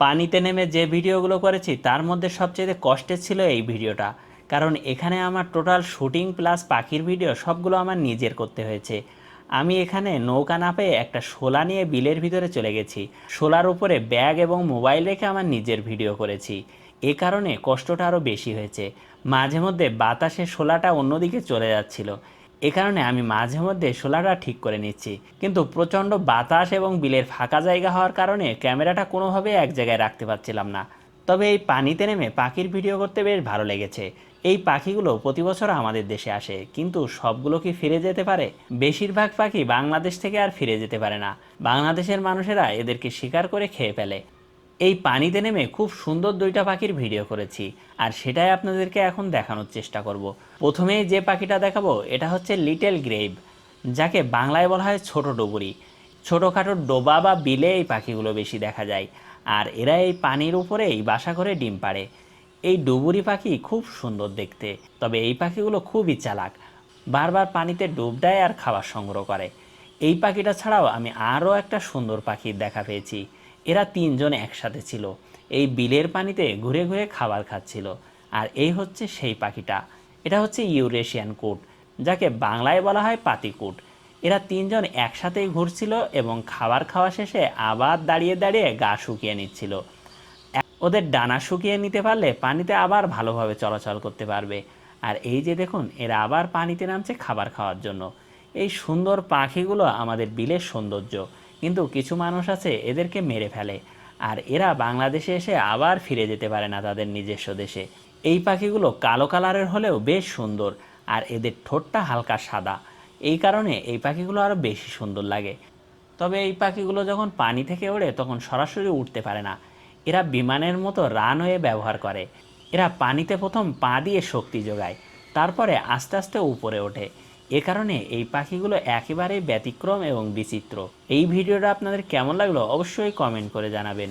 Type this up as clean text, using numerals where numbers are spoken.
পানিতে নেমে যে ভিডিওগুলো করেছি তার মধ্যে সবচেয়ে কষ্টের ছিল এই ভিডিওটা। কারণ এখানে আমার টোটাল শুটিং প্লাস পাখির ভিডিও সবগুলো আমার নিজের করতে হয়েছে। আমি এখানে নৌকা না পেয়ে একটা শোলা নিয়ে বিলের ভিতরে চলে গেছি। শোলার উপরে ব্যাগ এবং মোবাইল রেখে আমার নিজের ভিডিও করেছি। এ কারণে কষ্টটা আরও বেশি হয়েছে। মাঝে মধ্যে বাতাসে শোলাটা অন্যদিকে চলে যাচ্ছিল। এ কারণে আমি মাঝে মধ্যে শোলাটা ঠিক করে নিচ্ছি, কিন্তু প্রচণ্ড বাতাস এবং বিলের ফাঁকা জায়গা হওয়ার কারণে ক্যামেরাটা কোনোভাবেই এক জায়গায় রাখতে পারছিলাম না। তবে এই পানিতে নেমে পাখির ভিডিও করতে বেশ ভালো লেগেছে। এই পাখিগুলো প্রতি বছর আমাদের দেশে আসে, কিন্তু সবগুলো কি ফিরে যেতে পারে? বেশিরভাগ পাখি বাংলাদেশ থেকে আর ফিরে যেতে পারে না। বাংলাদেশের মানুষেরা এদেরকে শিকার করে খেয়ে ফেলে। এই পানিতে নেমে খুব সুন্দর দুইটা পাখির ভিডিও করেছি, আর সেটাই আপনাদেরকে এখন দেখানোর চেষ্টা করব। প্রথমেই যে পাখিটা দেখাবো এটা হচ্ছে লিটল গ্রেভ, যাকে বাংলায় বলা হয় ছোট ডুবুরি। ছোটোখাটো ডোবা বা বিলে এই পাখিগুলো বেশি দেখা যায়, আর এরা এই পানির উপরেই বাসা করে ডিম পাড়ে। এই ডুবুরি পাখি খুব সুন্দর দেখতে, তবে এই পাখিগুলো খুবই চালাক, বারবার পানিতে ডুব দেয় আর খাবার সংগ্রহ করে। এই পাখিটা ছাড়াও আমি আরও একটা সুন্দর পাখির দেখা পেয়েছি। এরা তিনজন একসাথে ছিল, এই বিলের পানিতে ঘুরে ঘুরে খাবার খাচ্ছিল। আর এই হচ্ছে সেই পাখিটা। এটা হচ্ছে ইউরেশিয়ান কুট, যাকে বাংলায় বলা হয় পাতিকুট। এরা তিনজন একসাথেই ঘুরছিল এবং খাবার খাওয়া শেষে আবার দাঁড়িয়ে দাঁড়িয়ে গা শুকিয়ে নিচ্ছিল। ওদের ডানা শুকিয়ে নিতে পারলে পানিতে আবার ভালোভাবে চলাচল করতে পারবে। আর এই যে দেখুন, এরা আবার পানিতে নামছে খাবার খাওয়ার জন্য। এই সুন্দর পাখিগুলো আমাদের বিলের সৌন্দর্য, কিন্তু কিছু মানুষ আছে এদেরকে মেরে ফেলে, আর এরা বাংলাদেশে এসে আবার ফিরে যেতে পারে না তাদের নিজস্ব দেশে। এই পাখিগুলো কালো কালারের হলেও বেশ সুন্দর, আর এদের ঠোঁটটা হালকা সাদা। এই কারণে এই পাখিগুলো আরও বেশি সুন্দর লাগে। তবে এই পাখিগুলো যখন পানি থেকে ওড়ে তখন সরাসরি উঠতে পারে না, এরা বিমানের মতো রানওয়ে ব্যবহার করে। এরা পানিতে প্রথম পা দিয়ে শক্তি যোগায়, তারপরে আস্তে আস্তে উপরে ওঠে। এ কারণে এই পাখিগুলো একেবারেই ব্যতিক্রম এবং বিচিত্র। এই ভিডিওটা আপনাদের কেমন লাগলো অবশ্যই কমেন্ট করে জানাবেন।